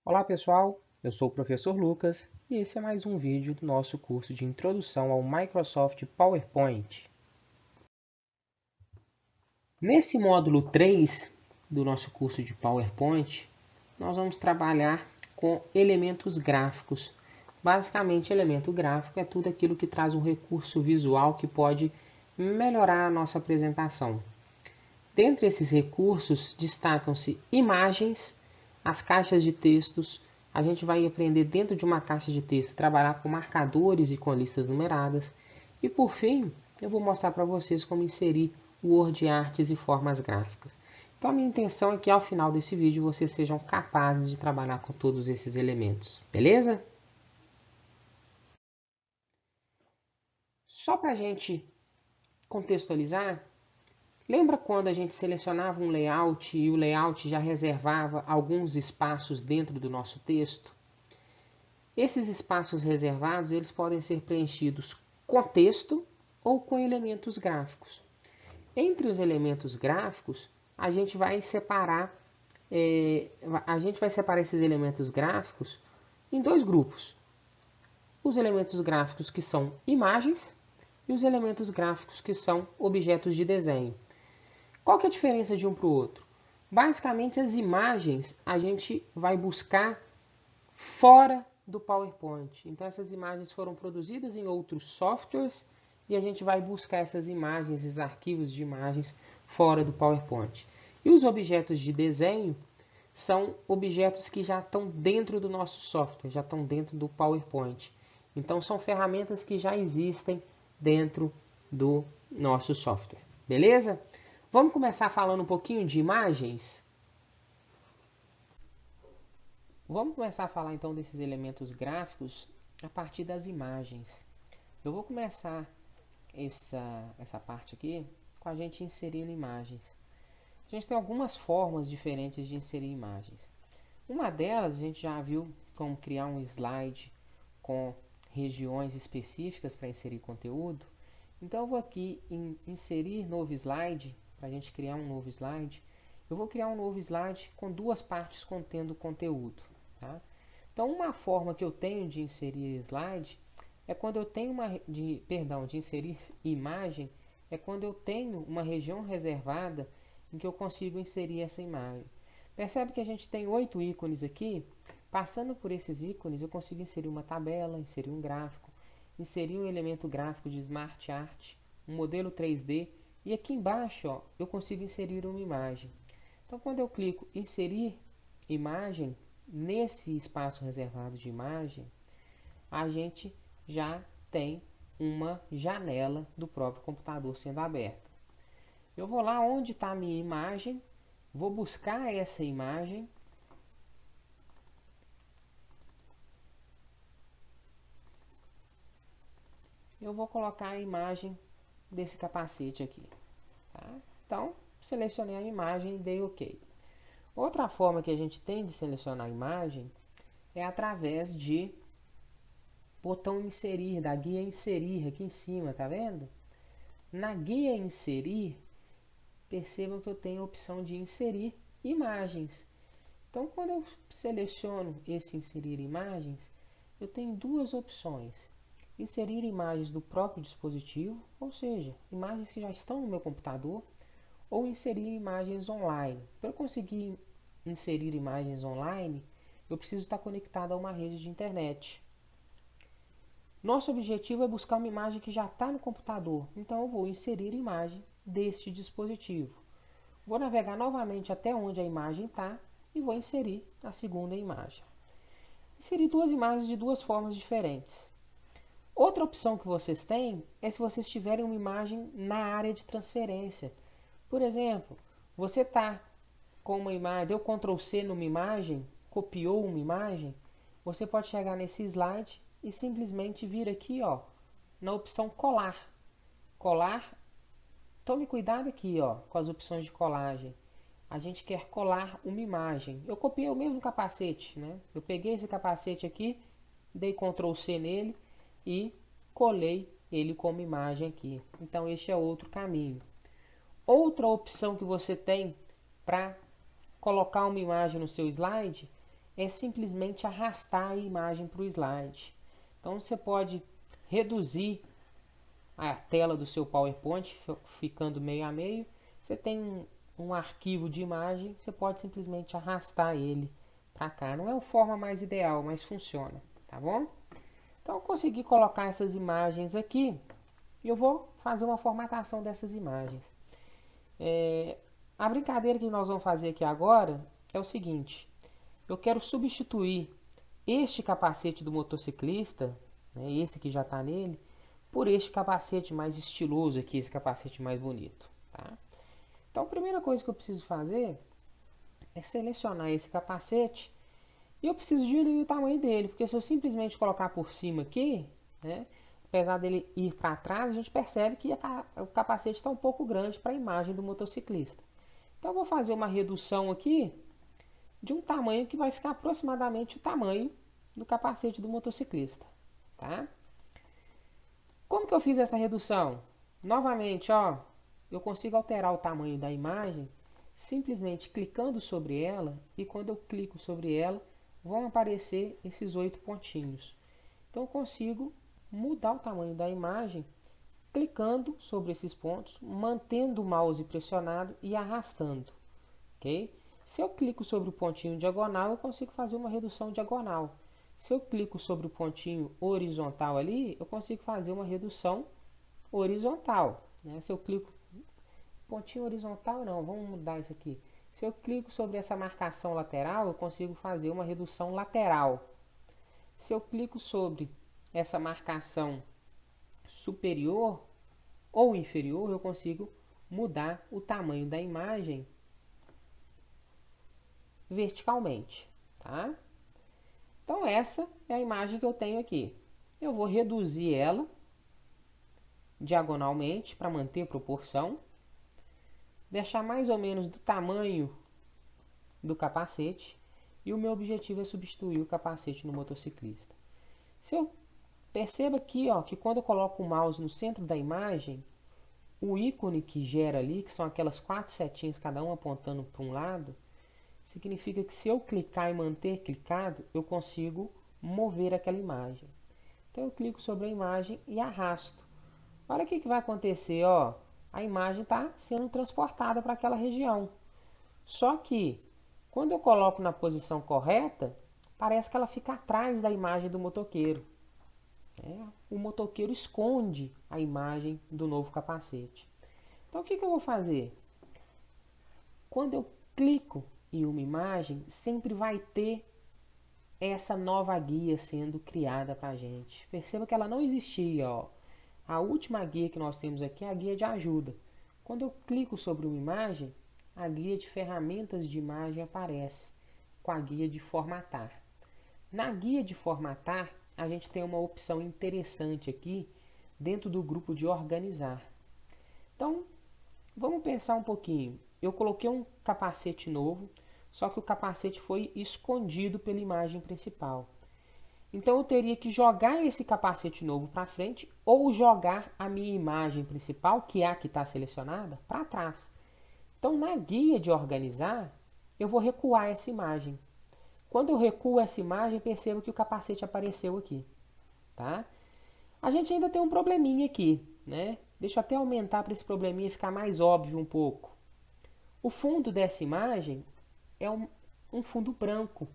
Olá pessoal, eu sou o professor Lucas e esse é mais um vídeo do nosso curso de Introdução ao Microsoft PowerPoint. Nesse módulo 3 do nosso curso de PowerPoint, nós vamos trabalhar com elementos gráficos. Basicamente, elemento gráfico é tudo aquilo que traz um recurso visual que pode melhorar a nossa apresentação. Dentre esses recursos, destacam-se imagens, as caixas de textos. A gente vai aprender dentro de uma caixa de texto, trabalhar com marcadores e com listas numeradas. E por fim, eu vou mostrar para vocês como inserir Word, artes e formas gráficas. Então a minha intenção é que ao final desse vídeo vocês sejam capazes de trabalhar com todos esses elementos. Beleza? Só para a gente contextualizar, lembra quando a gente selecionava um layout e o layout já reservava alguns espaços dentro do nosso texto? Esses espaços reservados eles podem ser preenchidos com texto ou com elementos gráficos. Entre os elementos gráficos, a gente vai separar esses elementos gráficos em dois grupos. Os elementos gráficos que são imagens e os elementos gráficos que são objetos de desenho. Qual que é a diferença de um para o outro? Basicamente, as imagens a gente vai buscar fora do PowerPoint. Então, essas imagens foram produzidas em outros softwares e a gente vai buscar essas imagens, esses arquivos de imagens fora do PowerPoint. E os objetos de desenho são objetos que já estão dentro do nosso software, já estão dentro do PowerPoint. Então, são ferramentas que já existem dentro do nosso software. Beleza? Vamos começar falando um pouquinho de imagens? Vamos começar a falar então desses elementos gráficos a partir das imagens. Eu vou começar essa parte aqui com a gente inserindo imagens. A gente tem algumas formas diferentes de inserir imagens. Uma delas a gente já viu como criar um slide com regiões específicas para inserir conteúdo. Então eu vou aqui em inserir novo slide, para a gente criar um novo slide. Eu vou criar um novo slide com duas partes contendo conteúdo. Tá? Então uma forma que eu tenho de inserir slide é quando eu tenho de inserir imagem, é quando eu tenho uma região reservada em que eu consigo inserir essa imagem. Percebe que a gente tem 8 ícones aqui. Passando por esses ícones, eu consigo inserir uma tabela, inserir um gráfico, inserir um elemento gráfico de Smart Art, um modelo 3D, e aqui embaixo ó, eu consigo inserir uma imagem. Então, quando eu clico inserir imagem, nesse espaço reservado de imagem, a gente já tem uma janela do próprio computador sendo aberta. Eu vou lá onde está a minha imagem, vou buscar essa imagem. Eu vou colocar a imagem desse capacete aqui. Tá? Então, selecionei a imagem e dei OK. Outra forma que a gente tem de selecionar a imagem é através de botão inserir, da guia inserir aqui em cima, tá vendo? Na guia inserir, percebam que eu tenho a opção de inserir imagens. Então, quando eu seleciono esse inserir imagens, eu tenho duas opções. Inserir imagens do próprio dispositivo, ou seja, imagens que já estão no meu computador, ou inserir imagens online. Para eu conseguir inserir imagens online, eu preciso estar conectado a uma rede de internet. Nosso objetivo é buscar uma imagem que já está no computador, então eu vou inserir imagem deste dispositivo. Vou navegar novamente até onde a imagem está e vou inserir a segunda imagem. Inserir duas imagens de duas formas diferentes. Outra opção que vocês têm é se vocês tiverem uma imagem na área de transferência. Por exemplo, você está com uma imagem, deu Ctrl C numa imagem, copiou uma imagem, você pode chegar nesse slide e simplesmente vir aqui ó, na opção colar. Colar, tome cuidado aqui ó, com as opções de colagem. A gente quer colar uma imagem. Eu copiei o mesmo capacete, né? Eu peguei esse capacete aqui, dei Ctrl C nele e colei ele como imagem aqui. Então este é outro caminho. Outra opção que você tem para colocar uma imagem no seu slide é simplesmente arrastar a imagem para o slide. Então você pode reduzir a tela do seu PowerPoint, ficando meio a meio. Você tem um arquivo de imagem, você pode simplesmente arrastar ele para cá. Não é a forma mais ideal, mas funciona, tá bom? Então eu consegui colocar essas imagens aqui e eu vou fazer uma formatação dessas imagens. A brincadeira que nós vamos fazer aqui agora é o seguinte: eu quero substituir este capacete do motociclista, né, esse que já está nele, por este capacete mais estiloso aqui, esse capacete mais bonito, tá? Então a primeira coisa que eu preciso fazer é selecionar esse capacete e eu preciso diminuir o tamanho dele, porque se eu simplesmente colocar por cima aqui, né, apesar dele ir para trás, a gente percebe que o capacete está um pouco grande para a imagem do motociclista. Então eu vou fazer uma redução aqui de um tamanho que vai ficar aproximadamente o tamanho do capacete do motociclista, tá? Como que eu fiz essa redução? Novamente, ó, eu consigo alterar o tamanho da imagem simplesmente clicando sobre ela, e quando eu clico sobre ela, vão aparecer esses 8 pontinhos. Então eu consigo mudar o tamanho da imagem clicando sobre esses pontos, mantendo o mouse pressionado e arrastando, ok? Se eu clico sobre o pontinho diagonal, eu consigo fazer uma redução diagonal. Se eu clico sobre o pontinho horizontal ali, eu consigo fazer uma redução horizontal, né? Se eu clico pontinho horizontal, não, vamos mudar isso aqui. Se eu clico sobre essa marcação lateral, eu consigo fazer uma redução lateral. Se eu clico sobre essa marcação superior ou inferior, eu consigo mudar o tamanho da imagem verticalmente, tá? Então essa é a imagem que eu tenho aqui. Eu vou reduzir ela diagonalmente para manter a proporção, deixar mais ou menos do tamanho do capacete, e o meu objetivo é substituir o capacete no motociclista. Se eu perceba aqui, ó, que quando eu coloco o mouse no centro da imagem, o ícone que gera ali, que são aquelas 4 setinhas, cada uma apontando para um lado, significa que se eu clicar e manter clicado, eu consigo mover aquela imagem. Então eu clico sobre a imagem e arrasto. Olha o que vai acontecer, ó. A imagem está sendo transportada para aquela região. Só que, quando eu coloco na posição correta, parece que ela fica atrás da imagem do motoqueiro. O motoqueiro esconde a imagem do novo capacete. Então o que eu vou fazer? Quando eu clico em uma imagem, sempre vai ter essa nova guia sendo criada para a gente. Perceba que ela não existia, ó. A última guia que nós temos aqui é a guia de ajuda. Quando eu clico sobre uma imagem, a guia de ferramentas de imagem aparece com a guia de formatar. Na guia de formatar, a gente tem uma opção interessante aqui dentro do grupo de organizar. Então, vamos pensar um pouquinho. Eu coloquei um capacete novo, só que o capacete foi escondido pela imagem principal. Então eu teria que jogar esse capacete novo para frente ou jogar a minha imagem principal, que é a que está selecionada, para trás. Então na guia de organizar, eu vou recuar essa imagem. Quando eu recuo essa imagem, percebo que o capacete apareceu aqui, tá? A gente ainda tem um probleminha aqui, né? Deixa eu até aumentar para esse probleminha ficar mais óbvio um pouco. O fundo dessa imagem é um fundo branco.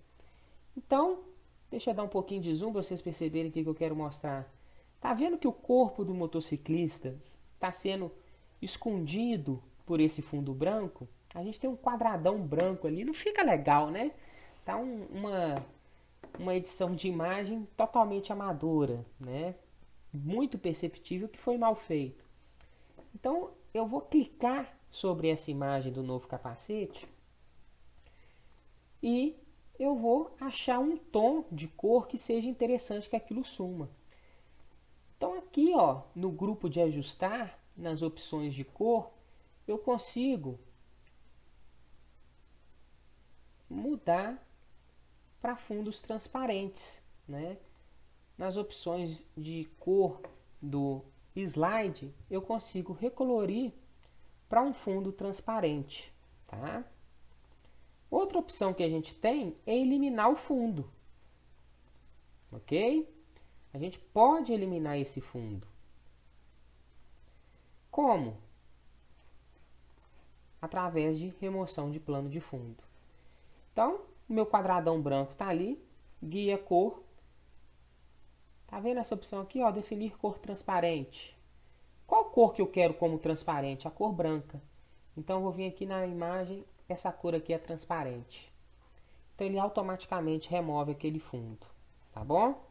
Então, deixa eu dar um pouquinho de zoom para vocês perceberem o que eu quero mostrar. Tá vendo que o corpo do motociclista está sendo escondido por esse fundo branco? A gente tem um quadradão branco ali, não fica legal, né? Tá uma edição de imagem totalmente amadora, né? Muito perceptível que foi mal feito. Então, eu vou clicar sobre essa imagem do novo capacete e eu vou achar um tom de cor que seja interessante que aquilo suma. Então aqui, ó, no grupo de ajustar, nas opções de cor, eu consigo mudar para fundos transparentes, né? Nas opções de cor do slide, eu consigo recolorir para um fundo transparente, tá? Outra opção que a gente tem é eliminar o fundo. Ok? A gente pode eliminar esse fundo. Como? Através de remoção de plano de fundo. Então, o meu quadradão branco está ali, guia cor. Tá vendo essa opção aqui, ó, definir cor transparente? Qual cor que eu quero como transparente? A cor branca. Então, eu vou vir aqui na imagem, essa cor aqui é transparente. Então, ele automaticamente remove aquele fundo, tá bom?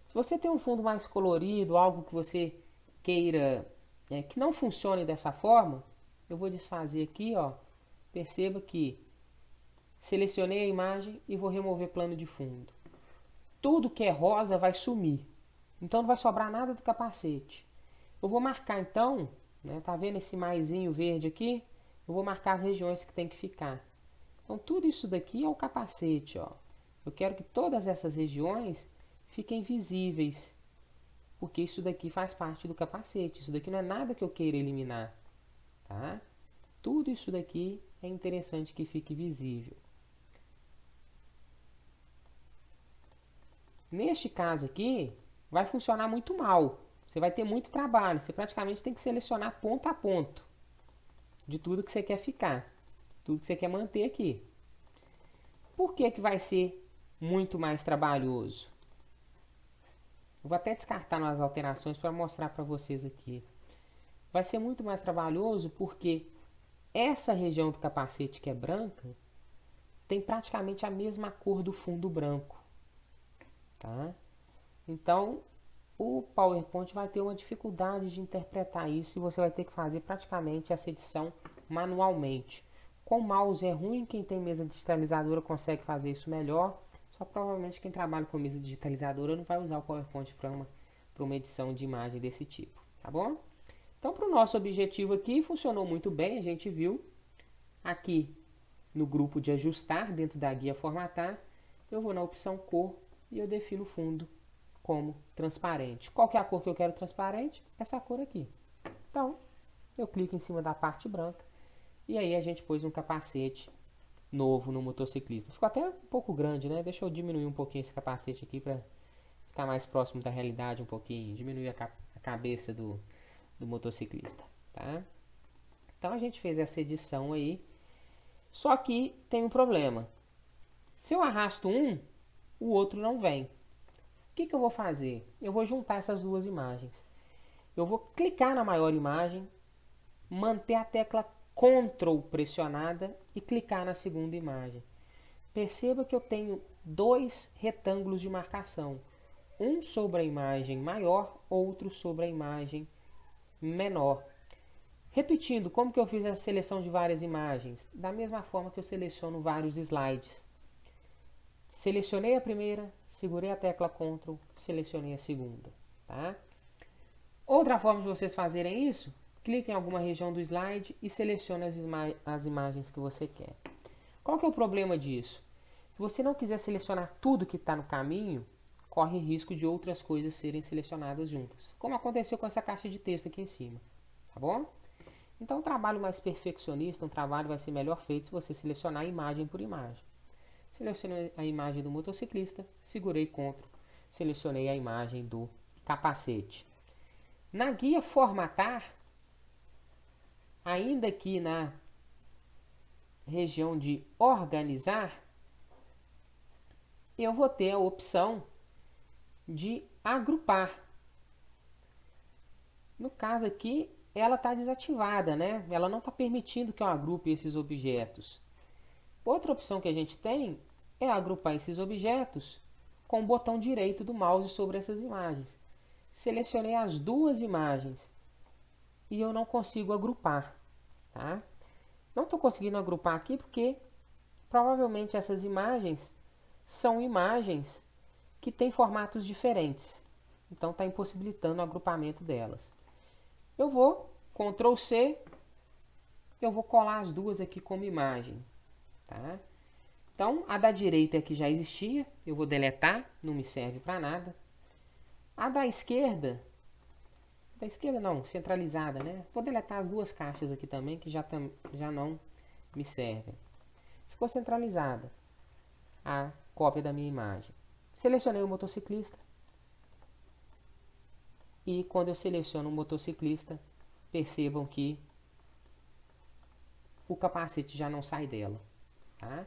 Se você tem um fundo mais colorido, algo que você queira que não funcione dessa forma, eu vou desfazer aqui, ó. Perceba que selecionei a imagem e vou remover plano de fundo. Tudo que é rosa vai sumir. Então não vai sobrar nada do capacete. Eu vou marcar então, né, tá vendo esse maisinho verde aqui? Eu vou marcar as regiões que tem que ficar. Então tudo isso daqui é o capacete, ó. Eu quero que todas essas regiões fiquem visíveis, porque isso daqui faz parte do capacete. Isso daqui não é nada que eu queira eliminar, tá? Tudo isso daqui é interessante que fique visível. Neste caso aqui, vai funcionar muito mal. Você vai ter muito trabalho. Você praticamente tem que selecionar ponto a ponto de tudo que você quer ficar, tudo que você quer manter aqui. Por que que vai ser muito mais trabalhoso? Eu vou até descartar nas alterações para mostrar para vocês aqui. Vai ser muito mais trabalhoso porque essa região do capacete que é branca tem praticamente a mesma cor do fundo branco, tá? Então, o PowerPoint vai ter uma dificuldade de interpretar isso e você vai ter que fazer praticamente essa edição manualmente. Com mouse é ruim, quem tem mesa digitalizadora consegue fazer isso melhor. Só provavelmente quem trabalha com mesa digitalizadora não vai usar o PowerPoint para uma edição de imagem desse tipo, tá bom? Então, para o nosso objetivo aqui, funcionou muito bem, a gente viu. Aqui no grupo de ajustar, dentro da guia formatar, eu vou na opção cor e eu defino o fundo como transparente. Qual que é a cor que eu quero transparente? Essa cor aqui. Então, eu clico em cima da parte branca e aí a gente pôs um capacete novo no motociclista. Ficou até um pouco grande, né? Deixa eu diminuir um pouquinho esse capacete aqui para ficar mais próximo da realidade um pouquinho. Diminuir a cabeça do motociclista, tá? Então a gente fez essa edição aí. Só que tem um problema. Se eu arrasto um, o outro não vem. O que que eu vou fazer? Eu vou juntar essas duas imagens. Eu vou clicar na maior imagem, manter a tecla Ctrl pressionada e clicar na segunda imagem. Perceba que eu tenho dois retângulos de marcação. Um sobre a imagem maior, outro sobre a imagem menor. Repetindo, como que eu fiz a seleção de várias imagens? Da mesma forma que eu seleciono vários slides. Selecionei a primeira, segurei a tecla Ctrl, selecionei a segunda, tá? Outra forma de vocês fazerem isso, clique em alguma região do slide e selecione as imagens que você quer. Qual que é o problema disso? Se você não quiser selecionar tudo que está no caminho, corre risco de outras coisas serem selecionadas juntas, como aconteceu com essa caixa de texto aqui em cima, tá bom? Então, um trabalho mais perfeccionista, um trabalho vai ser melhor feito se você selecionar imagem por imagem. Selecionei a imagem do motociclista, segurei Ctrl, selecionei a imagem do capacete. Na guia formatar, ainda aqui na região de organizar, eu vou ter a opção de agrupar. No caso aqui, ela está desativada, né? Ela não está permitindo que eu agrupe esses objetos. Outra opção que a gente tem é agrupar esses objetos com o botão direito do mouse sobre essas imagens. Selecionei as duas imagens e eu não consigo agrupar, tá? Não estou conseguindo agrupar aqui porque provavelmente essas imagens são imagens que têm formatos diferentes. Então está impossibilitando o agrupamento delas. Eu vou Ctrl C, eu vou colar as duas aqui como imagem, tá? Então, a da direita aqui já existia, eu vou deletar, não me serve para nada. A da esquerda não, centralizada, né? Vou deletar as duas caixas aqui também, que já não me servem. ficou centralizada a cópia da minha imagem. Selecionei o motociclista. E quando eu seleciono o motociclista, percebam que o capacete já não sai dela. Tá?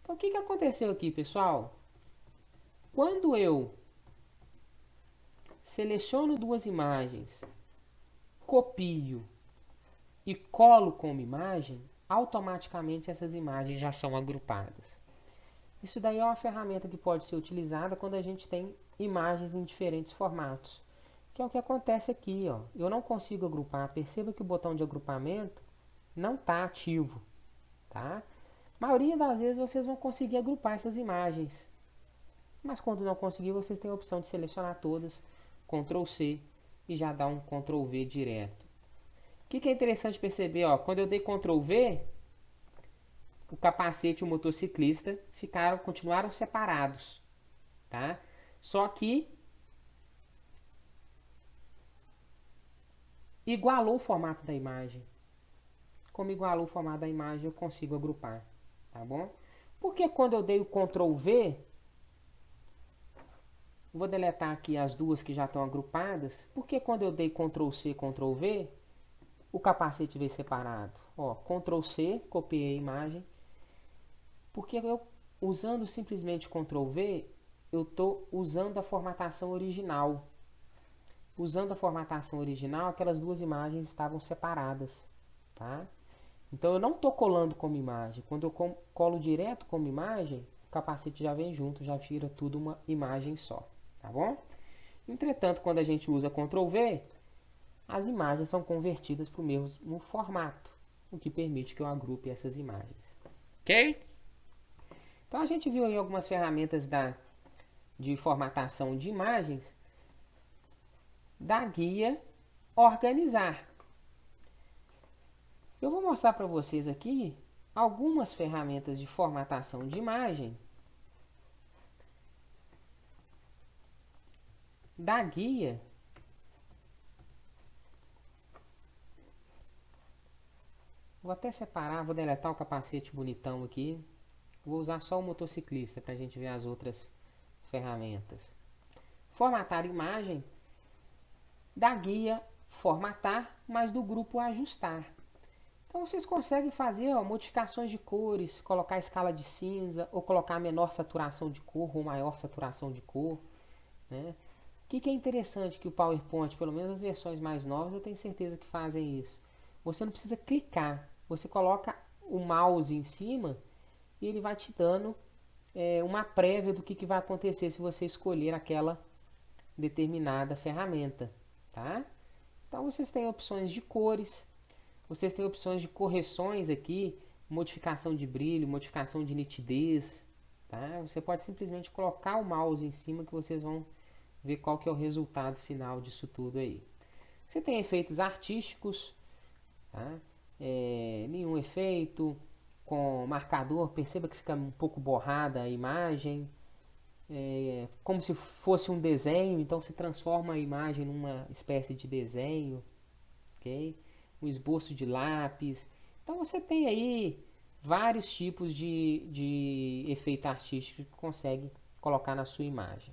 Então, o que aconteceu aqui, pessoal? Quando eu seleciono duas imagens, copio e colo como imagem, automaticamente essas imagens já são agrupadas. Isso daí é uma ferramenta que pode ser utilizada quando a gente tem imagens em diferentes formatos, que é o que acontece aqui, ó. Eu não consigo agrupar. Perceba que o botão de agrupamento não está ativo, tá? A maioria das vezes vocês vão conseguir agrupar essas imagens, mas quando não conseguir, vocês têm a opção de selecionar todas, Ctrl C e já dá um Ctrl V direto. O que é interessante perceber, ó, quando eu dei Ctrl V, o capacete e o motociclista continuaram separados, tá? Só que igualou o formato da imagem. Como igualou o formato da imagem, eu consigo agrupar, tá bom? Porque quando eu dei o Ctrl V, vou deletar aqui as duas que já estão agrupadas, porque quando eu dei Ctrl C, Ctrl V, o capacete veio separado. Ó, Ctrl C, copiei a imagem, porque eu, usando simplesmente Ctrl V, eu estou usando a formatação original. Usando a formatação original, aquelas duas imagens estavam separadas, tá? Então eu não estou colando como imagem. Quando eu colo direto como imagem, o capacete já vem junto, já vira tudo uma imagem só, tá bom? Entretanto, quando a gente usa Ctrl V, as imagens são convertidas para o mesmo formato, o que permite que eu agrupe essas imagens. Ok? Então a gente viu aí algumas ferramentas de formatação de imagens da guia Organizar. Eu vou mostrar para vocês aqui algumas ferramentas de formatação de imagem da guia Vou até separar, vou deletar o capacete bonitão aqui. Vou usar só o motociclista para a gente ver as outras ferramentas. Formatar imagem da guia Formatar, mas do grupo Ajustar. Então vocês conseguem fazer modificações de cores, colocar escala de cinza, ou colocar menor saturação de cor ou maior saturação de cor, né? O que é interessante que o PowerPoint, pelo menos as versões mais novas, eu tenho certeza que fazem isso. Você não precisa clicar, você coloca o mouse em cima e ele vai te dando uma prévia do que vai acontecer se você escolher aquela determinada ferramenta, tá? Então vocês têm opções de cores, vocês têm opções de correções aqui, modificação de brilho, modificação de nitidez, tá? Você pode simplesmente colocar o mouse em cima que vocês vão ver qual que é o resultado final disso tudo aí. Você tem efeitos artísticos, tá? Nenhum efeito, com marcador, perceba que fica um pouco borrada a imagem, como se fosse um desenho, então se transforma a imagem numa espécie de desenho, ok? Um esboço de lápis. Então você tem aí vários tipos de efeito artístico que consegue colocar na sua imagem.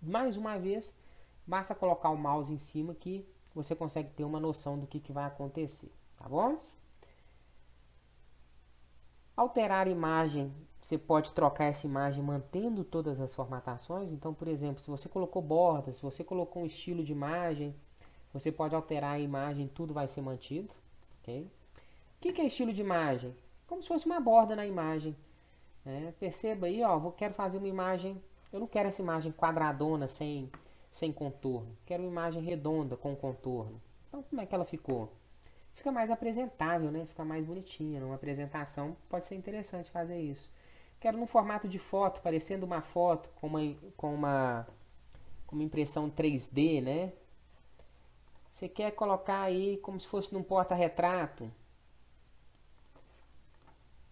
Mais uma vez, basta colocar o mouse em cima que você consegue ter uma noção do que vai acontecer, tá bom? Alterar a imagem, você pode trocar essa imagem mantendo todas as formatações. Então, por exemplo, se você colocou bordas, se você colocou um estilo de imagem, você pode alterar a imagem, tudo vai ser mantido, ok? O que é estilo de imagem? Como se fosse uma borda na imagem. Perceba aí, ó, quero fazer uma imagem, eu não quero essa imagem quadradona sem contorno, quero uma imagem redonda com contorno. Então, como é que ela ficou? Fica mais apresentável, né? Fica mais bonitinha. Numa apresentação pode ser interessante fazer isso. Quero num formato de foto, parecendo uma foto com uma impressão 3D, né? Você quer colocar aí como se fosse num porta-retrato.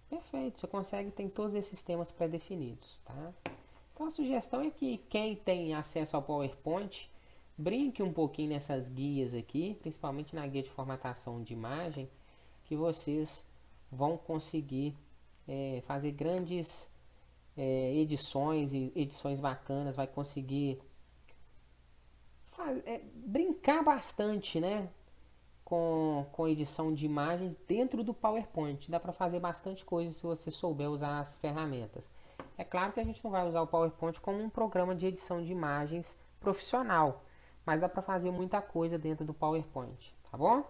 Perfeito, você consegue, tem todos esses temas pré-definidos, tá? Então a sugestão é que quem tem acesso ao PowerPoint brinque um pouquinho nessas guias aqui, principalmente na guia de formatação de imagem, que vocês vão conseguir fazer grandes edições e edições bacanas, vai conseguir brincar bastante, né? Com edição de imagens dentro do PowerPoint. Dá para fazer bastante coisa se você souber usar as ferramentas. É claro que a gente não vai usar o PowerPoint como um programa de edição de imagens profissional, mas dá para fazer muita coisa dentro do PowerPoint, tá bom?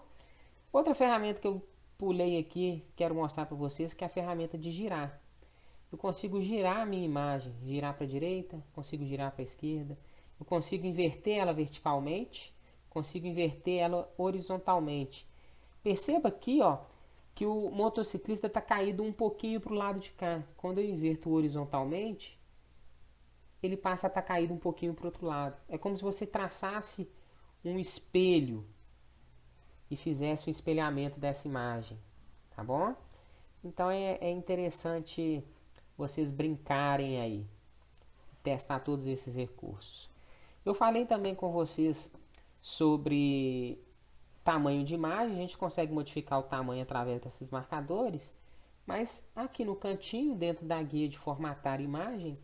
Outra ferramenta que eu pulei aqui, quero mostrar para vocês, que é a ferramenta de girar. Eu consigo girar a minha imagem, girar para a direita, consigo girar para a esquerda, eu consigo inverter ela verticalmente, consigo inverter ela horizontalmente. Perceba aqui, ó, que o motociclista está caído um pouquinho para o lado de cá. Quando eu inverto horizontalmente, ele passa a estar caído um pouquinho para o outro lado. É como se você traçasse um espelho e fizesse um espelhamento dessa imagem, tá bom? Então é interessante vocês brincarem aí, testar todos esses recursos. Eu falei também com vocês sobre tamanho de imagem, a gente consegue modificar o tamanho através desses marcadores, mas aqui no cantinho, dentro da guia de formatar imagem,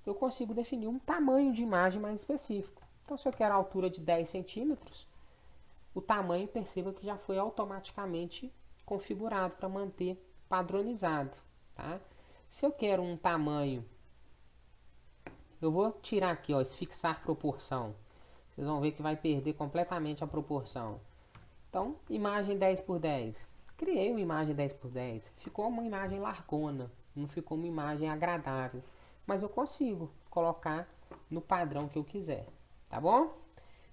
eu consigo definir um tamanho de imagem mais específico. Então, se eu quero a altura de 10 centímetros, o tamanho, perceba que já foi automaticamente configurado para manter padronizado. Tá? Se eu quero um tamanho, eu vou tirar aqui, ó, esse fixar proporção. Vocês vão ver que vai perder completamente a proporção. Então, imagem 10 por 10. Criei uma imagem 10 por 10. Ficou uma imagem largona, não ficou uma imagem agradável. Mas eu consigo colocar no padrão que eu quiser. Tá bom?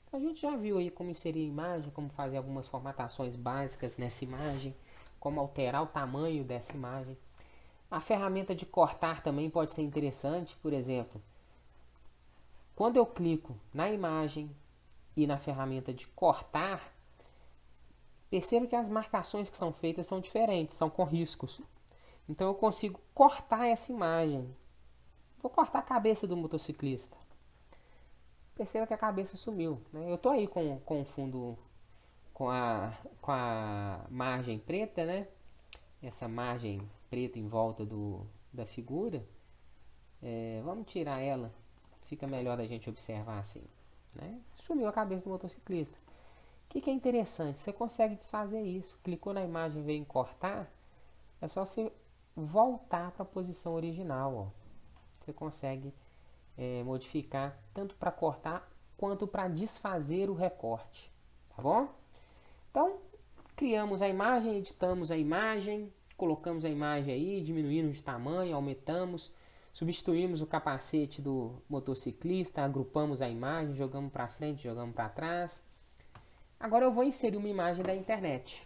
Então, a gente já viu aí como inserir a imagem, como fazer algumas formatações básicas nessa imagem, como alterar o tamanho dessa imagem. A ferramenta de cortar também pode ser interessante, por exemplo, quando eu clico na imagem e na ferramenta de cortar, perceba que as marcações que são feitas são diferentes, são com riscos. Então eu consigo cortar essa imagem. Vou cortar a cabeça do motociclista. Perceba que a cabeça sumiu. Né? Eu estou aí com o fundo, com a margem preta, né? Essa margem preta em volta da figura. Vamos tirar ela. Fica melhor a gente observar assim. Né? Sumiu a cabeça do motociclista. O que é interessante? Você consegue desfazer isso. Clicou na imagem e veio em cortar. É só você voltar para a posição original. Ó. Você consegue modificar tanto para cortar quanto para desfazer o recorte. Tá bom? Então, criamos a imagem, editamos a imagem, colocamos a imagem aí, diminuímos de tamanho, aumentamos, substituímos o capacete do motociclista, agrupamos a imagem, jogamos para frente, jogamos para trás. Agora eu vou inserir uma imagem da internet.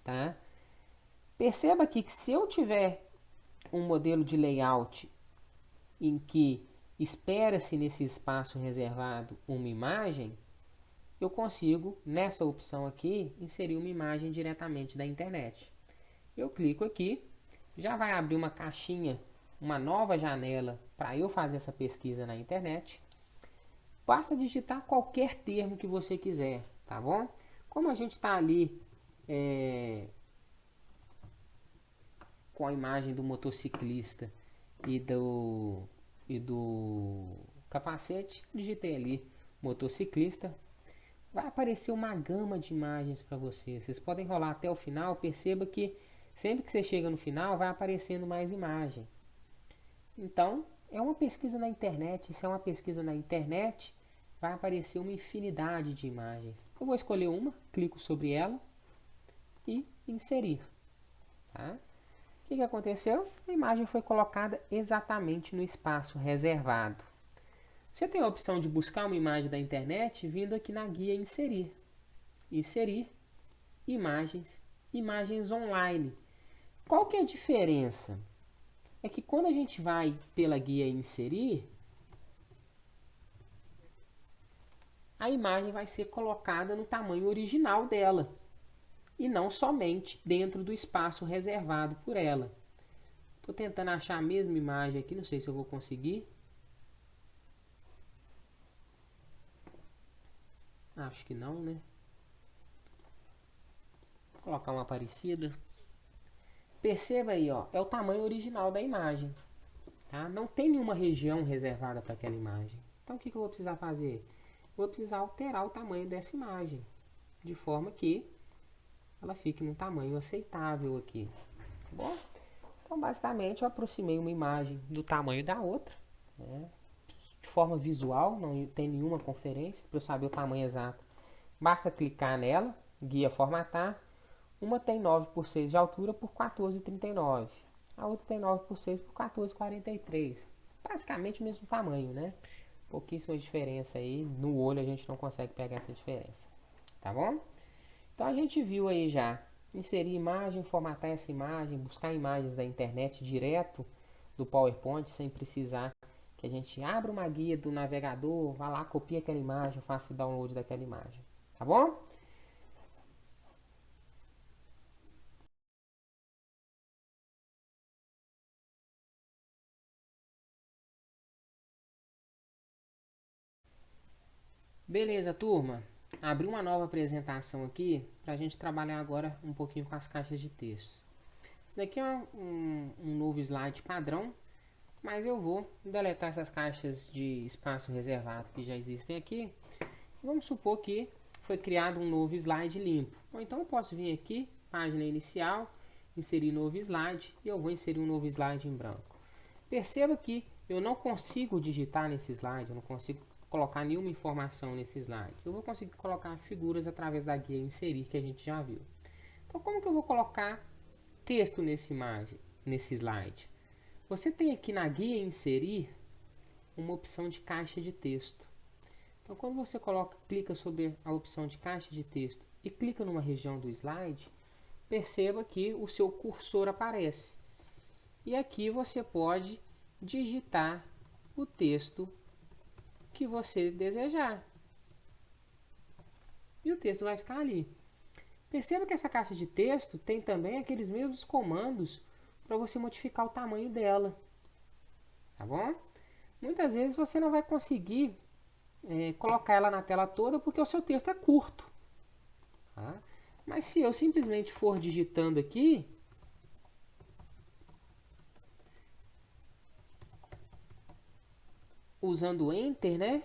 Tá? Perceba aqui que se eu tiver um modelo de layout em que espera-se nesse espaço reservado uma imagem, eu consigo, nessa opção aqui, inserir uma imagem diretamente da internet. Eu clico aqui, já vai abrir uma caixinha, uma nova janela para eu fazer essa pesquisa na internet. Basta digitar qualquer termo que você quiser, tá bom? Como a gente está ali com a imagem do motociclista e do capacete, digitei ali motociclista, vai aparecer uma gama de imagens para vocês. Vocês podem rolar até o final, perceba que sempre que você chega no final vai aparecendo mais imagem. Então, é uma pesquisa na internet. Se é uma pesquisa na internet, vai aparecer uma infinidade de imagens. Eu vou escolher uma, clico sobre ela e inserir. Tá? O que aconteceu? A imagem foi colocada exatamente no espaço reservado. Você tem a opção de buscar uma imagem da internet vindo aqui na guia Inserir. Inserir, imagens, imagens online. Qual que é a diferença? É que quando a gente vai pela guia Inserir, a imagem vai ser colocada no tamanho original dela e não somente dentro do espaço reservado por ela. Estou tentando achar a mesma imagem aqui, não sei se eu vou conseguir. Acho que não, né? Vou colocar uma parecida. Perceba aí, ó, é o tamanho original da imagem. Tá? Não tem nenhuma região reservada para aquela imagem. Então o que eu vou precisar fazer? Vou precisar alterar o tamanho dessa imagem, de forma que ela fique num tamanho aceitável aqui. Tá bom? Então basicamente eu aproximei uma imagem do tamanho da outra, né? De forma visual, não tem nenhuma conferência para eu saber o tamanho exato. Basta clicar nela, guia formatar. Uma tem 9 por 6 de altura por 14,39. A outra tem 9 por 6 por 14,43. Basicamente o mesmo tamanho, né? Pouquíssima diferença aí. No olho a gente não consegue pegar essa diferença. Tá bom? Então a gente viu aí já inserir imagem, formatar essa imagem, buscar imagens da internet direto do PowerPoint sem precisar que a gente abra uma guia do navegador, vá lá, copie aquela imagem, faça o download daquela imagem. Tá bom? Beleza, turma. Abri uma nova apresentação aqui para a gente trabalhar agora um pouquinho com as caixas de texto. Isso daqui é um novo slide padrão, mas eu vou deletar essas caixas de espaço reservado que já existem aqui. Vamos supor que foi criado um novo slide limpo. Ou então eu posso vir aqui, página inicial, inserir novo slide e eu vou inserir um novo slide em branco. Perceba que eu não consigo digitar nesse slide, eu não consigo colocar nenhuma informação nesse slide. Eu vou conseguir colocar figuras através da guia inserir que a gente já viu. Então como que eu vou colocar texto nesse slide? Você tem aqui na guia inserir uma opção de caixa de texto. Então quando você clica sobre a opção de caixa de texto e clica numa região do slide, perceba que o seu cursor aparece. E aqui você pode digitar o texto que você desejar. E o texto vai ficar ali. Perceba que essa caixa de texto tem também aqueles mesmos comandos para você modificar o tamanho dela. Tá bom? Muitas vezes você não vai conseguir colocar ela na tela toda porque o seu texto é curto. Tá? Mas se eu simplesmente for digitando aqui, usando o Enter, né?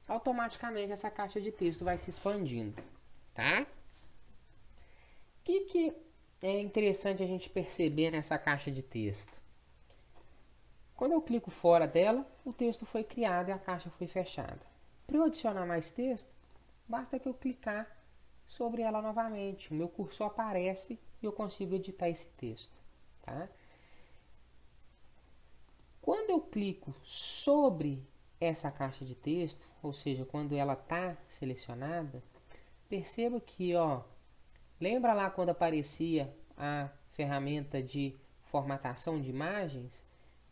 Automaticamente essa caixa de texto vai se expandindo, tá? O que é interessante a gente perceber nessa caixa de texto? Quando eu clico fora dela, o texto foi criado e a caixa foi fechada. Para eu adicionar mais texto, basta que eu clicar sobre ela novamente. O meu cursor aparece e eu consigo editar esse texto, tá? Quando eu clico sobre essa caixa de texto, ou seja, quando ela está selecionada, perceba que, ó, lembra lá quando aparecia a ferramenta de formatação de imagens?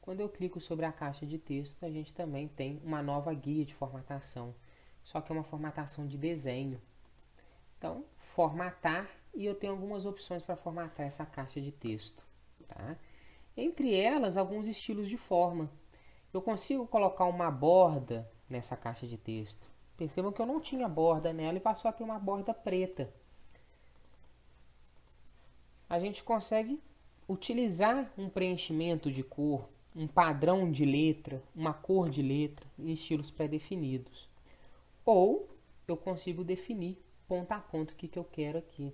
Quando eu clico sobre a caixa de texto, a gente também tem uma nova guia de formatação, só que é uma formatação de desenho. Então, formatar, e eu tenho algumas opções para formatar essa caixa de texto, tá? Entre elas, alguns estilos de forma. Eu consigo colocar uma borda nessa caixa de texto. Percebam que eu não tinha borda nela e passou a ter uma borda preta. A gente consegue utilizar um preenchimento de cor, um padrão de letra, uma cor de letra em estilos pré-definidos. Ou eu consigo definir ponto a ponto o que eu quero aqui.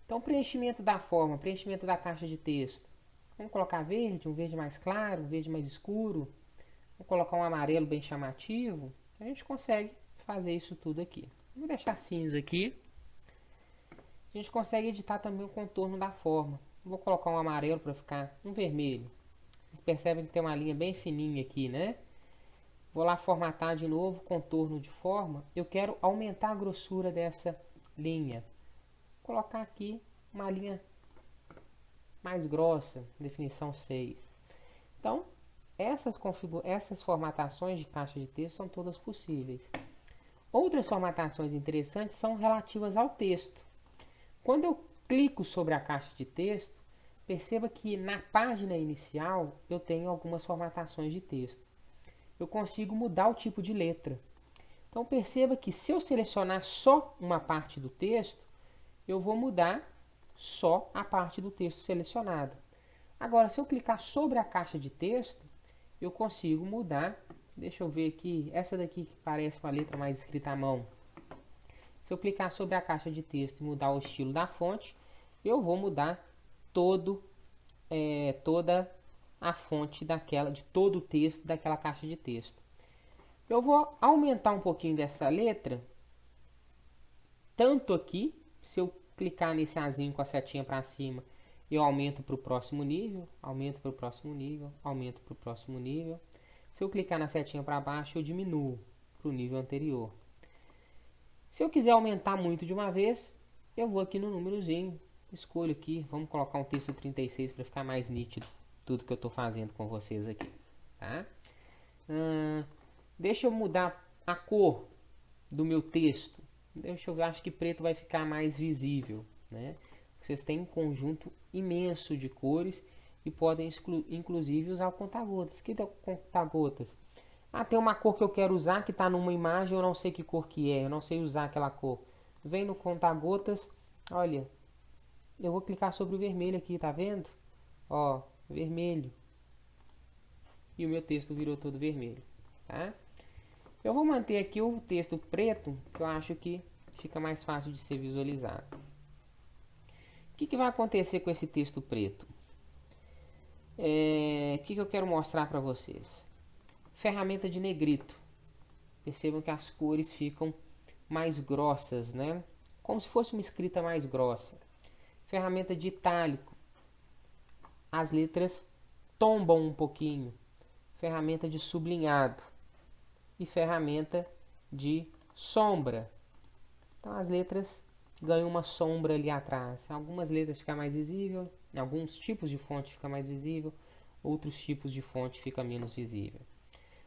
Então, preenchimento da forma, preenchimento da caixa de texto. Vamos colocar verde, um verde mais claro, um verde mais escuro. Vamos colocar um amarelo bem chamativo. A gente consegue fazer isso tudo aqui. Vou deixar cinza aqui. A gente consegue editar também o contorno da forma. Vou colocar um amarelo para ficar um vermelho. Vocês percebem que tem uma linha bem fininha aqui, né? Vou lá formatar de novo, contorno de forma. Eu quero aumentar a grossura dessa linha. Vou colocar aqui uma linha mais grossa, definição 6. Então, essas formatações de caixa de texto são todas possíveis. Outras formatações interessantes são relativas ao texto. Quando eu clico sobre a caixa de texto, perceba que na página inicial eu tenho algumas formatações de texto. Eu consigo mudar o tipo de letra. Então perceba que se eu selecionar só uma parte do texto, eu vou mudar só a parte do texto selecionada. Agora, se eu clicar sobre a caixa de texto, eu consigo mudar. Deixa eu ver aqui, essa daqui que parece uma letra mais escrita à mão. Se eu clicar sobre a caixa de texto e mudar o estilo da fonte, eu vou mudar toda a fonte de todo o texto daquela caixa de texto. Eu vou aumentar um pouquinho dessa letra, tanto aqui, se eu clicar nesse azinho com a setinha para cima, eu aumento para o próximo nível, aumento para o próximo nível, aumento para o próximo nível. Se eu clicar na setinha para baixo, eu diminuo para o nível anterior. Se eu quiser aumentar muito de uma vez, eu vou aqui no númerozinho, escolho aqui, vamos colocar um texto 36 para ficar mais nítido tudo que eu estou fazendo com vocês aqui. Tá? Deixa eu mudar a cor do meu texto. Deixa eu ver, acho que preto vai ficar mais visível, né? Vocês têm um conjunto imenso de cores e podem inclusive usar o conta-gotas. O que é o conta-gotas? Tem uma cor que eu quero usar que está numa imagem, eu não sei que cor que é, eu não sei usar aquela cor. Vem no conta-gotas, olha, eu vou clicar sobre o vermelho aqui, tá vendo? Ó, vermelho. E o meu texto virou todo vermelho, tá? Eu vou manter aqui o texto preto, que eu acho que fica mais fácil de ser visualizado. O que vai acontecer com esse texto preto? O que eu quero mostrar para vocês? Ferramenta de negrito. Percebam que as cores ficam mais grossas, né? Como se fosse uma escrita mais grossa. Ferramenta de itálico. As letras tombam um pouquinho. Ferramenta de sublinhado. E ferramenta de sombra. Então as letras ganham uma sombra ali atrás. Algumas letras ficam mais visível, alguns tipos de fonte fica mais visível, outros tipos de fonte fica menos visível.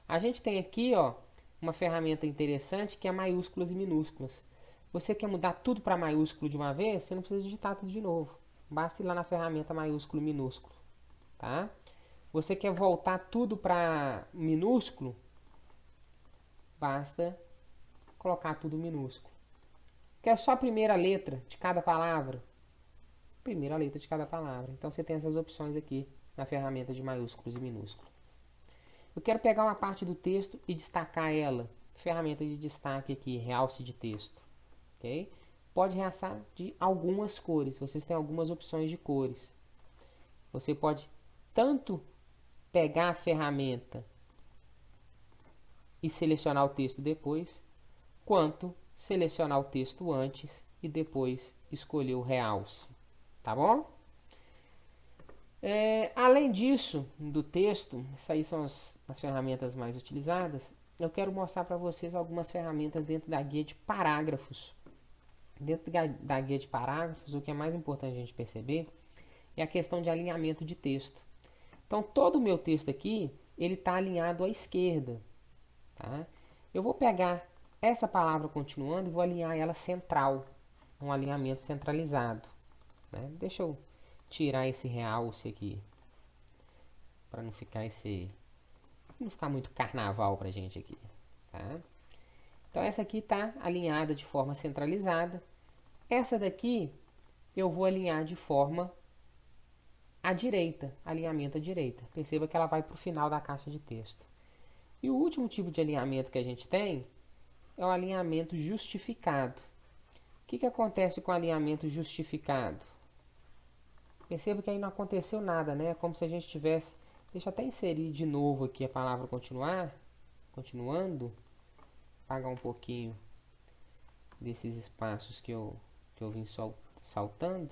A gente tem aqui, ó, uma ferramenta interessante que é maiúsculas e minúsculas. Você quer mudar tudo para maiúsculo de uma vez, você não precisa digitar tudo de novo. Basta ir lá na ferramenta maiúsculo e minúsculo, tá? Você quer voltar tudo para minúsculo, basta colocar tudo minúsculo. Quer só a primeira letra de cada palavra? Primeira letra de cada palavra. Então você tem essas opções aqui na ferramenta de maiúsculos e minúsculos. Eu quero pegar uma parte do texto e destacar ela. Ferramenta de destaque aqui, realce de texto. Okay? Pode realçar de algumas cores. Vocês têm algumas opções de cores. Você pode tanto pegar a ferramenta e selecionar o texto depois, quanto selecionar o texto antes e depois escolher o realce. Tá bom? Além disso, do texto, essas aí são as ferramentas mais utilizadas, eu quero mostrar para vocês algumas ferramentas dentro da guia de parágrafos. Dentro da guia de parágrafos, o que é mais importante a gente perceber é a questão de alinhamento de texto. Então, todo o meu texto aqui, ele está alinhado à esquerda. Tá? Eu vou pegar essa palavra continuando e vou alinhar ela central, um alinhamento centralizado. Né? Deixa eu tirar esse realce aqui, para não ficar muito carnaval pra gente aqui. Tá? Então essa aqui está alinhada de forma centralizada. Essa daqui eu vou alinhar de forma à direita, alinhamento à direita. Perceba que ela vai para o final da caixa de texto. E o último tipo de alinhamento que a gente tem é o alinhamento justificado. O que acontece com o alinhamento justificado? Perceba que aí não aconteceu nada, né? É como se a gente tivesse... Deixa eu até inserir de novo aqui a palavra continuar. Continuando. Apagar um pouquinho desses espaços que eu vim saltando.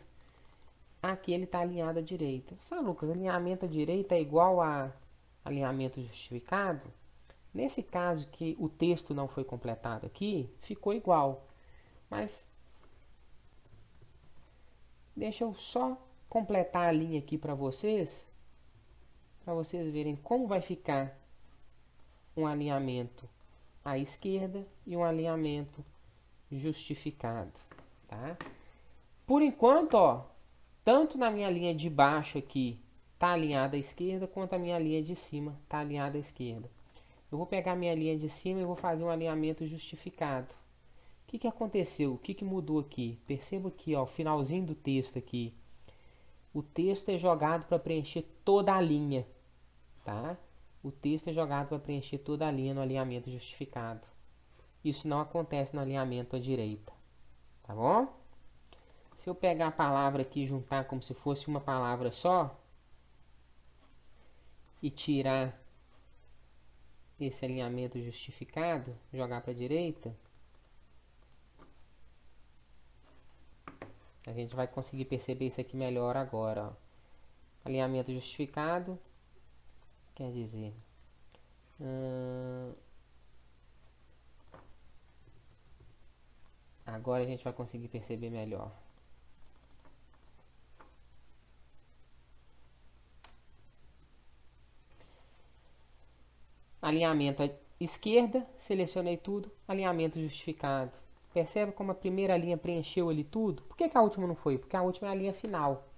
Aqui ele está alinhado à direita. Sabe, Lucas, alinhamento à direita é igual a alinhamento justificado? Nesse caso que o texto não foi completado aqui, ficou igual. Mas deixa eu só completar a linha aqui para vocês verem como vai ficar um alinhamento à esquerda e um alinhamento justificado, tá? Por enquanto, ó, tanto na minha linha de baixo aqui está alinhada à esquerda, quanto a minha linha de cima está alinhada à esquerda. Eu vou pegar a minha linha de cima e vou fazer um alinhamento justificado. que aconteceu? O que mudou aqui? Perceba aqui, ó, o finalzinho do texto aqui. O texto é jogado para preencher toda a linha, tá? O texto é jogado para preencher toda a linha no alinhamento justificado. Isso não acontece no alinhamento à direita, tá bom? Se eu pegar a palavra aqui e juntar como se fosse uma palavra só e tirar esse alinhamento justificado, jogar para a direita, a gente vai conseguir perceber isso aqui melhor agora, ó. Alinhamento justificado quer dizer agora a gente vai conseguir perceber melhor. Alinhamento à esquerda, selecionei tudo, alinhamento justificado. Percebe como a primeira linha preencheu ali tudo? Por que a última não foi? Porque a última é a linha final.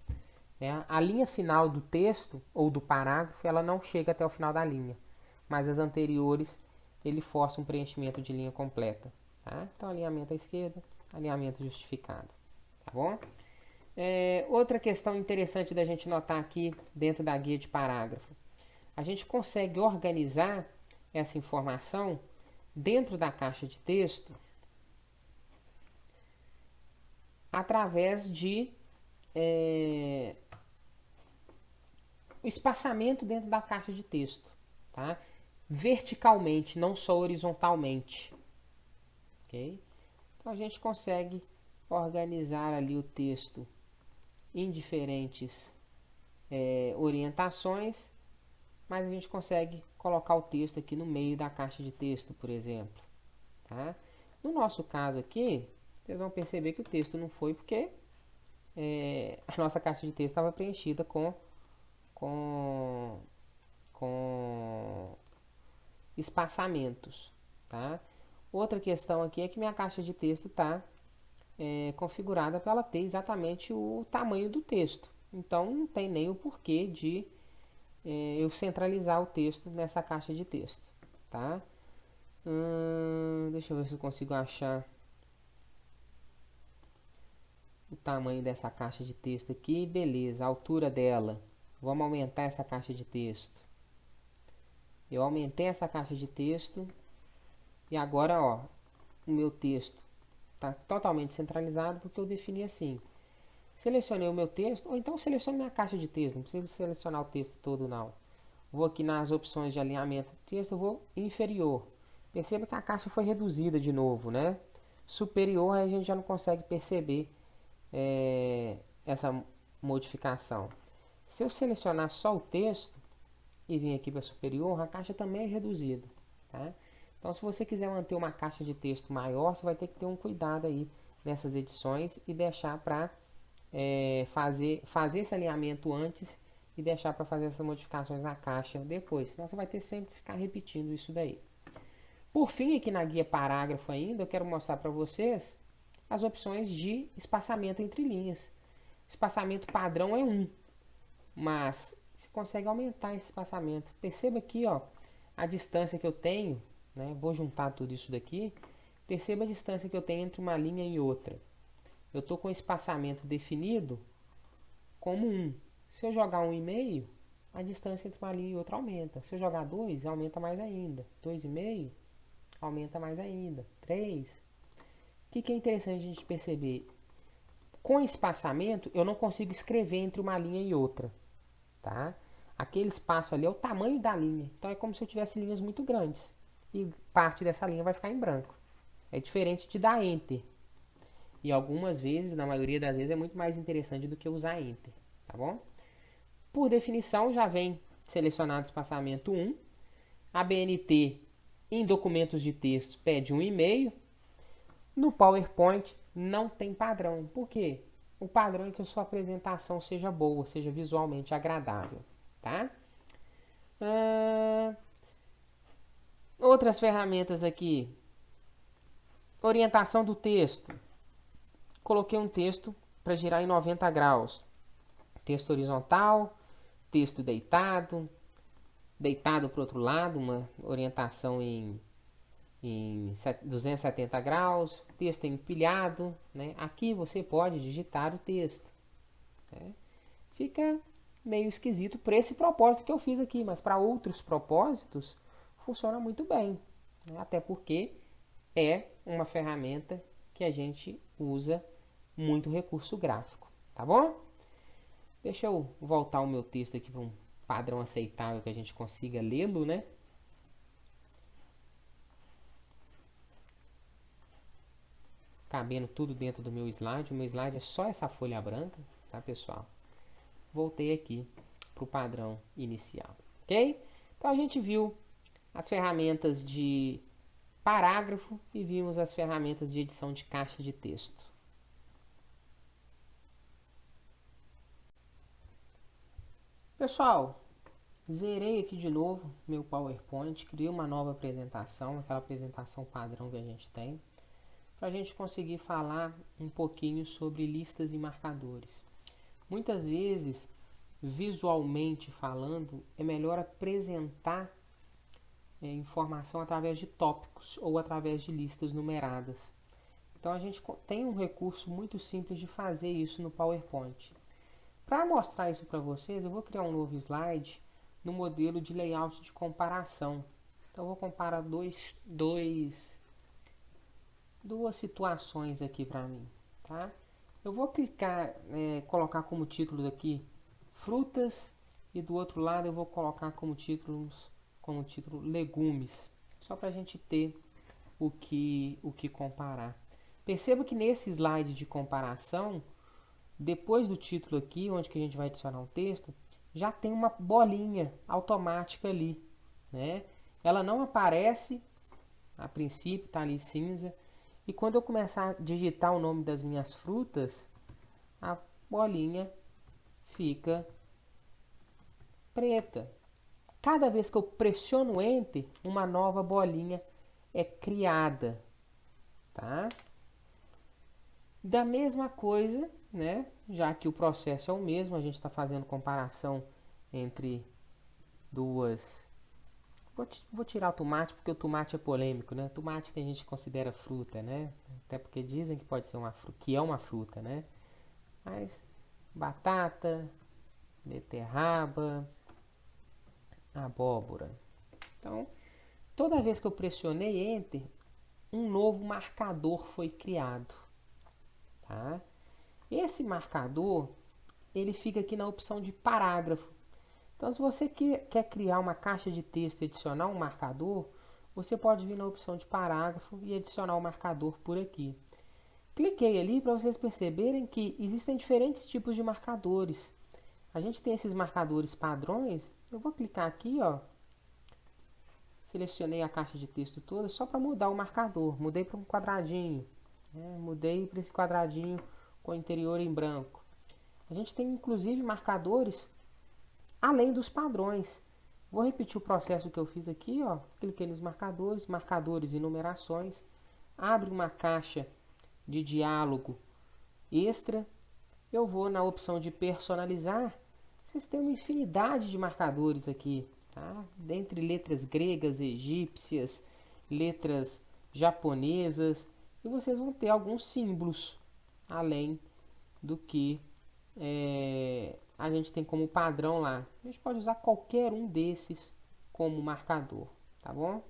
Né? A linha final do texto ou do parágrafo, ela não chega até o final da linha. Mas as anteriores, ele força um preenchimento de linha completa. Tá? Então, alinhamento à esquerda, alinhamento justificado. Tá bom? Outra questão interessante da gente notar aqui dentro da guia de parágrafo. A gente consegue organizar essa informação dentro da caixa de texto através de o espaçamento dentro da caixa de texto, tá? Verticalmente, não só horizontalmente, ok? Então a gente consegue organizar ali o texto em diferentes orientações, mas a gente consegue colocar o texto aqui no meio da caixa de texto, por exemplo, tá? No nosso caso aqui, vocês vão perceber que o texto não foi porque a nossa caixa de texto estava preenchida com espaçamentos, tá? Outra questão aqui é que minha caixa de texto está configurada para ela ter exatamente o tamanho do texto. Então, não tem nem o porquê de eu centralizar o texto nessa caixa de texto, tá? Deixa eu ver se eu consigo achar o tamanho dessa caixa de texto aqui. Beleza, a altura dela. Vamos aumentar essa caixa de texto. Eu aumentei essa caixa de texto e agora, ó, o meu texto está totalmente centralizado porque eu defini assim. Selecionei o meu texto, ou então seleciono minha caixa de texto, não preciso selecionar o texto todo não. Vou aqui nas opções de alinhamento do texto, eu vou em inferior. Perceba que a caixa foi reduzida de novo, né? Superior, aí a gente já não consegue perceber essa modificação. Se eu selecionar só o texto e vir aqui para superior, a caixa também é reduzida, tá? Então, se você quiser manter uma caixa de texto maior, você vai ter que ter um cuidado aí nessas edições e deixar para fazer esse alinhamento antes e deixar para fazer essas modificações na caixa depois. Senão você vai ter sempre que ficar repetindo isso daí. Por fim, aqui na guia parágrafo ainda, eu quero mostrar para vocês as opções de espaçamento entre linhas. Espaçamento padrão é 1, mas você consegue aumentar esse espaçamento. Perceba aqui, ó, a distância que eu tenho, né? Vou juntar tudo isso daqui. Perceba a distância que eu tenho entre uma linha e outra. Eu estou com o espaçamento definido como 1. Se eu jogar 1,5, a distância entre uma linha e outra aumenta. Se eu jogar 2, aumenta mais ainda. 2,5, aumenta mais ainda. 3. O que é interessante a gente perceber? Com espaçamento, eu não consigo escrever entre uma linha e outra, tá? Aquele espaço ali é o tamanho da linha. Então é como se eu tivesse linhas muito grandes. E parte dessa linha vai ficar em branco. É diferente de dar Enter. E algumas vezes, na maioria das vezes, é muito mais interessante do que usar Enter, tá bom? Por definição, já vem selecionado espaçamento 1. A BNT em documentos de texto pede 1,5. No PowerPoint não tem padrão. Por quê? O padrão é que a sua apresentação seja boa, seja visualmente agradável, tá? Outras ferramentas aqui. Orientação do texto. Coloquei um texto para girar em 90 graus. Texto horizontal, texto deitado, deitado para o outro lado, uma orientação em em 270 graus, texto empilhado, né? Aqui você pode digitar o texto, né? Fica meio esquisito para esse propósito que eu fiz aqui, mas para outros propósitos funciona muito bem, né? Até porque é uma ferramenta que a gente usa muito recurso gráfico, tá bom? Deixa eu voltar o meu texto aqui para um padrão aceitável que a gente consiga lê-lo, né? Cabendo tudo dentro do meu slide. O meu slide é só essa folha branca, tá, pessoal? Voltei aqui para o padrão inicial, ok? Então a gente viu as ferramentas de parágrafo e vimos as ferramentas de edição de caixa de texto. Pessoal, zerei aqui de novo meu PowerPoint, criei uma nova apresentação, aquela apresentação padrão que a gente tem, para a gente conseguir falar um pouquinho sobre listas e marcadores. Muitas vezes, visualmente falando, é melhor apresentar informação através de tópicos ou através de listas numeradas. Então a gente tem um recurso muito simples de fazer isso no PowerPoint. Para mostrar isso para vocês, eu vou criar um novo slide no modelo de layout de comparação. Então eu vou comparar duas situações aqui para mim, tá? Eu vou clicar, colocar como título aqui frutas e do outro lado eu vou colocar como título legumes, só para a gente ter o que comparar. Perceba que nesse slide de comparação, depois do título aqui, onde que a gente vai adicionar um texto, já tem uma bolinha automática ali, né? Ela não aparece, a princípio está ali cinza, e quando eu começar a digitar o nome das minhas frutas, a bolinha fica preta. Cada vez que eu pressiono Enter, uma nova bolinha é criada, tá? Da mesma coisa, né? Já que o processo é o mesmo, a gente está fazendo comparação entre duas. Vou tirar o tomate porque o tomate é polêmico, né? Tomate tem gente que considera fruta, né? Até porque dizem que pode ser que é uma fruta, né? Mas batata, beterraba, abóbora. Então, toda vez que eu pressionei Enter, um novo marcador foi criado, tá? Esse marcador, ele fica aqui na opção de parágrafo. Então, se você quer criar uma caixa de texto e adicionar um marcador, você pode vir na opção de parágrafo e adicionar o marcador por aqui. Cliquei ali para vocês perceberem que existem diferentes tipos de marcadores. A gente tem esses marcadores padrões. Eu vou clicar aqui, ó. Selecionei a caixa de texto toda só para mudar o marcador. Mudei para um quadradinho. Mudei para esse quadradinho com o interior em branco. A gente tem inclusive marcadores além dos padrões. Vou repetir o processo que eu fiz aqui, ó. Cliquei nos marcadores, marcadores e numerações. Abre uma caixa de diálogo extra. Eu vou na opção de personalizar. Vocês têm uma infinidade de marcadores aqui, tá? Dentre letras gregas, egípcias, letras japonesas. E vocês vão ter alguns símbolos, além do que a gente tem como padrão lá. A gente pode usar qualquer um desses como marcador, tá bom?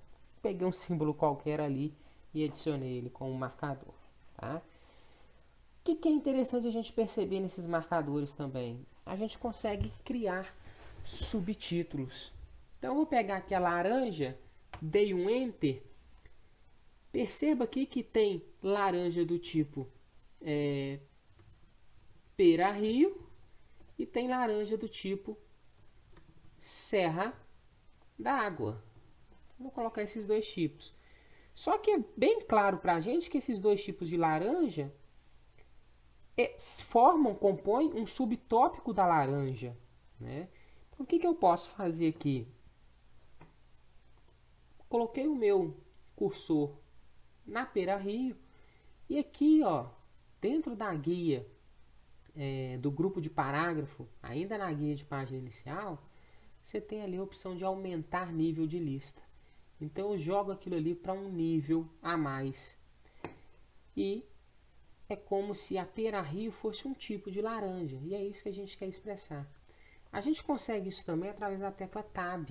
Peguei um símbolo qualquer ali e adicionei ele como marcador, tá? O que é interessante a gente perceber nesses marcadores também? A gente consegue criar subtítulos. Então eu vou pegar aqui a laranja, dei um Enter. Perceba aqui que tem laranja do tipo Pera Rio e tem laranja do tipo Serra da Água. Vou colocar esses dois tipos. Só que é bem claro para a gente que esses dois tipos de laranja compõem um subtópico da laranja, né? Então, o que eu posso fazer aqui? Coloquei o meu cursor na Pera Rio e aqui, ó, dentro da guia do grupo de parágrafo, ainda na guia de página inicial, você tem ali a opção de aumentar nível de lista. Então eu jogo aquilo ali para um nível a mais. E é como se a pera-rio fosse um tipo de laranja. E é isso que a gente quer expressar. A gente consegue isso também através da tecla Tab.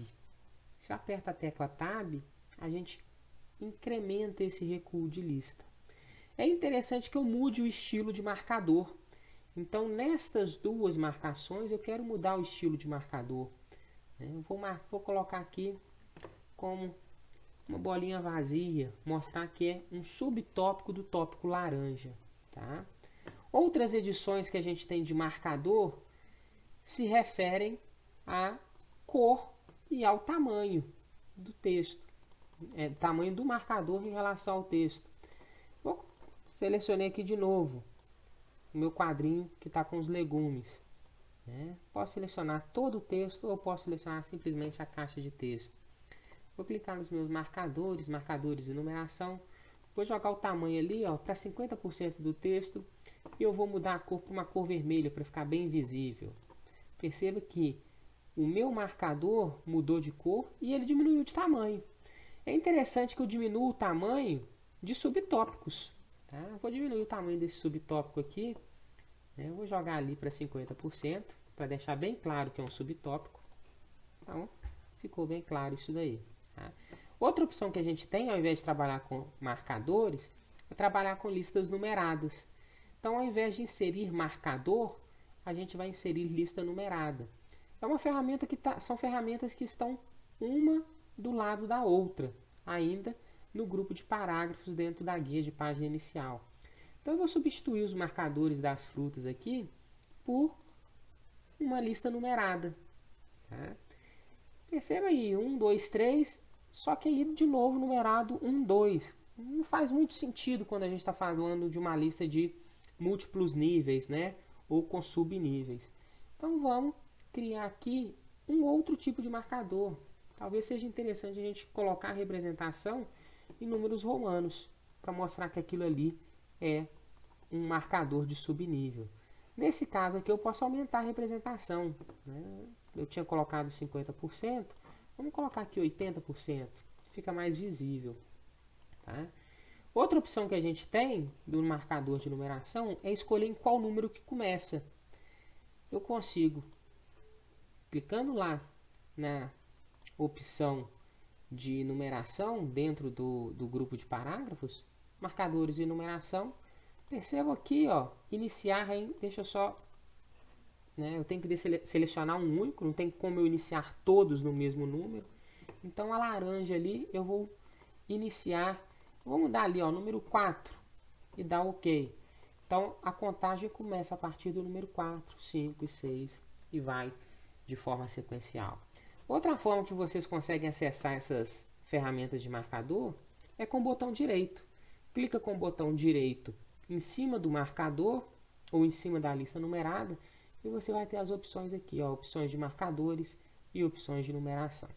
Se eu aperto a tecla Tab, a gente incrementa esse recuo de lista. É interessante que eu mude o estilo de marcador. Então, nestas duas marcações, eu quero mudar o estilo de marcador. Eu vou colocar aqui como uma bolinha vazia, mostrar que é um subtópico do tópico laranja. Tá? Outras edições que a gente tem de marcador se referem à cor e ao tamanho do texto. Tamanho do marcador em relação ao texto. Selecionei aqui de novo o meu quadrinho que está com os legumes. Posso selecionar todo o texto ou posso selecionar simplesmente a caixa de texto. Vou clicar nos meus marcadores, marcadores de numeração. Vou jogar o tamanho ali para 50% do texto e eu vou mudar a cor para uma cor vermelha para ficar bem visível. Perceba que o meu marcador mudou de cor e ele diminuiu de tamanho. É interessante que eu diminuo o tamanho de subtópicos. Tá? Vou diminuir o tamanho desse subtópico aqui. Eu vou jogar ali para 50%, para deixar bem claro que é um subtópico. Então, ficou bem claro isso daí. Tá? Outra opção que a gente tem, ao invés de trabalhar com marcadores, é trabalhar com listas numeradas. Então, ao invés de inserir marcador, a gente vai inserir lista numerada. É uma ferramenta são ferramentas que estão uma do lado da outra, ainda no grupo de parágrafos dentro da guia de página inicial. Então, eu vou substituir os marcadores das frutas aqui por uma lista numerada. Tá? Perceba aí, 1, 2, 3, só que aí de novo numerado 1, 2. Não faz muito sentido quando a gente está falando de uma lista de múltiplos níveis, né? Ou com subníveis. Então vamos criar aqui um outro tipo de marcador. Talvez seja interessante a gente colocar a representação em números romanos, para mostrar que aquilo ali é um marcador de subnível. Nesse caso aqui eu posso aumentar a representação. Eu tinha colocado 50%, vamos colocar aqui 80%, fica mais visível. Tá? Outra opção que a gente tem do marcador de numeração é escolher em qual número que começa. Eu consigo, clicando lá na opção de numeração dentro do grupo de parágrafos, marcadores de numeração, percebo aqui, iniciar em, deixa eu só, eu tenho que selecionar um único, não tem como eu iniciar todos no mesmo número. Então a laranja ali eu vou iniciar, vou mudar ali, número 4 e dar OK. Então a contagem começa a partir do número 4, 5 e 6 e vai de forma sequencial. Outra forma que vocês conseguem acessar essas ferramentas de marcador é com o botão direito. Clica com o botão direito em cima do marcador ou em cima da lista numerada e você vai ter as opções aqui, opções de marcadores e opções de numeração.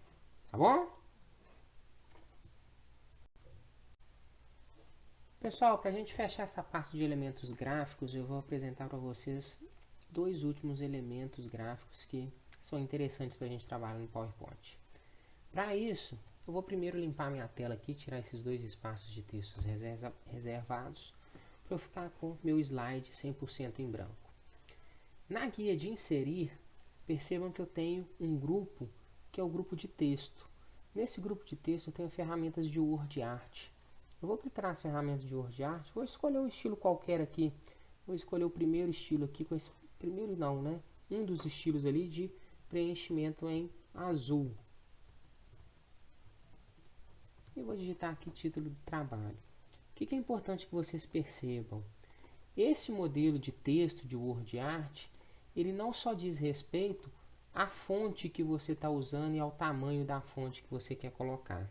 Tá bom? Pessoal, para a gente fechar essa parte de elementos gráficos, eu vou apresentar para vocês dois últimos elementos gráficos que são interessantes para a gente trabalhar no PowerPoint. Para isso, eu vou primeiro limpar minha tela aqui, tirar esses dois espaços de textos reservados, para eu ficar com meu slide 100% em branco. Na guia de inserir, percebam que eu tenho um grupo, que é o grupo de texto. Nesse grupo de texto eu tenho ferramentas de WordArt. Eu vou clicar nas ferramentas de WordArt, vou escolher um estilo qualquer aqui. Vou escolher o primeiro estilo aqui, com esse primeiro não, né? Um dos estilos ali de preenchimento em azul. E vou digitar aqui título do trabalho. O que é importante que vocês percebam? Esse modelo de texto de WordArt, ele não só diz respeito à fonte que você está usando e ao tamanho da fonte que você quer colocar.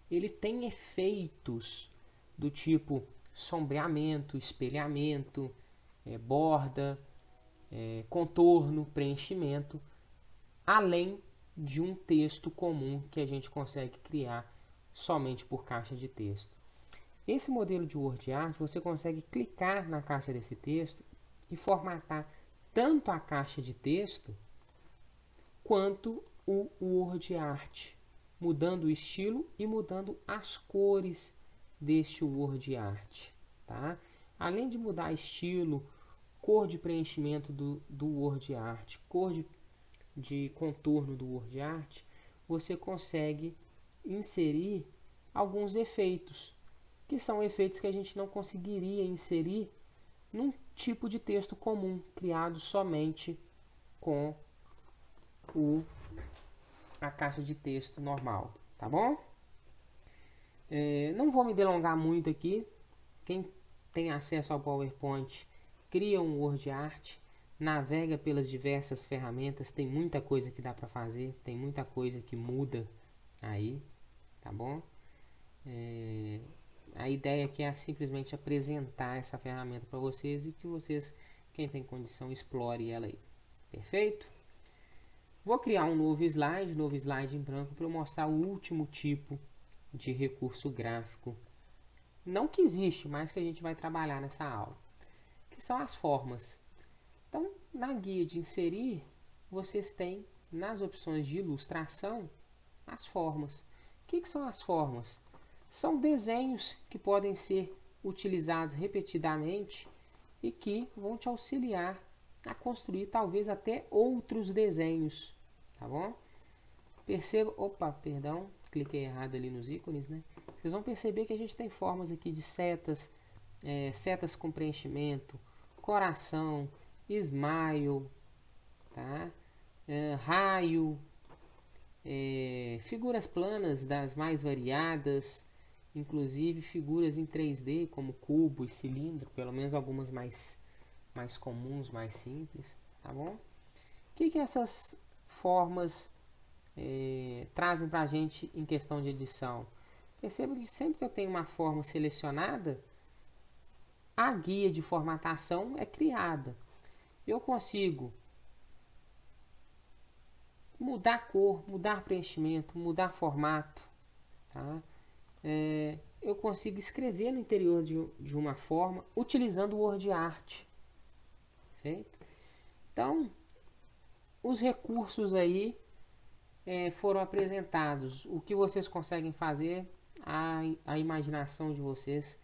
Ele tem efeitos do tipo sombreamento, espelhamento, borda, contorno, preenchimento, além de um texto comum que a gente consegue criar somente por caixa de texto. Esse modelo de WordArt, você consegue clicar na caixa desse texto e formatar tanto a caixa de texto quanto o WordArt. mudando o estilo e mudando as cores deste Word Art, tá? Além de mudar estilo, cor de preenchimento do Word Art, cor de contorno do Word Art, você consegue inserir alguns efeitos, que são efeitos que a gente não conseguiria inserir num tipo de texto comum, criado somente com a caixa de texto normal, tá bom? Não vou me delongar muito aqui. Quem tem acesso ao PowerPoint, cria um Word Art, navega pelas diversas ferramentas, tem muita coisa que dá para fazer, tem muita coisa que muda aí, tá bom? A ideia aqui é simplesmente apresentar essa ferramenta para vocês e que vocês, quem tem condição, explore ela aí. Perfeito? Vou criar um novo slide em branco para eu mostrar o último tipo de recurso gráfico. Não que existe, mas que a gente vai trabalhar nessa aula. Que são as formas. Então, na guia de inserir, vocês têm nas opções de ilustração as formas. O que são as formas? São desenhos que podem ser utilizados repetidamente e que vão te auxiliar a construir talvez até outros desenhos, tá bom? Perceba, cliquei errado ali nos ícones, né? Vocês vão perceber que a gente tem formas aqui de setas, setas com preenchimento, coração, smile, tá? Raio, figuras planas das mais variadas, inclusive figuras em 3D como cubo e cilindro, pelo menos algumas mais comuns, mais simples, tá bom? O que essas formas trazem para a gente em questão de edição? Perceba que sempre que eu tenho uma forma selecionada, a guia de formatação é criada. Eu consigo mudar cor, mudar preenchimento, mudar formato, tá? Eu consigo escrever no interior de uma forma utilizando o Word Art. Perfeito? Então, os recursos aí foram apresentados. O que vocês conseguem fazer, a imaginação de vocês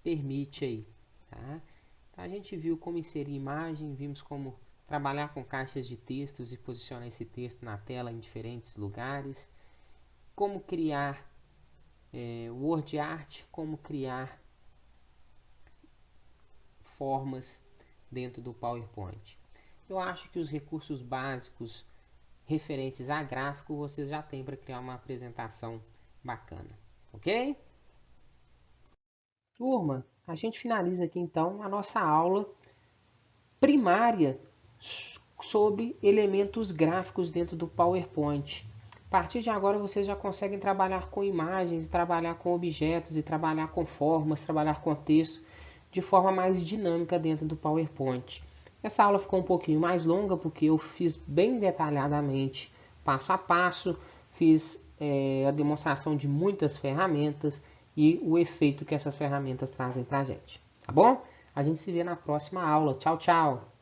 permite aí, tá? Então, a gente viu como inserir imagem, vimos como trabalhar com caixas de textos e posicionar esse texto na tela em diferentes lugares, como criar Word Art, como criar formas dentro do PowerPoint. Eu acho que os recursos básicos referentes a gráfico vocês já têm para criar uma apresentação bacana, ok? Turma, a gente finaliza aqui então a nossa aula primária sobre elementos gráficos dentro do PowerPoint. A partir de agora vocês já conseguem trabalhar com imagens, trabalhar com objetos, e trabalhar com formas, trabalhar com texto de forma mais dinâmica dentro do PowerPoint. Essa aula ficou um pouquinho mais longa porque eu fiz bem detalhadamente, passo a passo, fiz a demonstração de muitas ferramentas e o efeito que essas ferramentas trazem para a gente. Tá bom? A gente se vê na próxima aula. Tchau, tchau!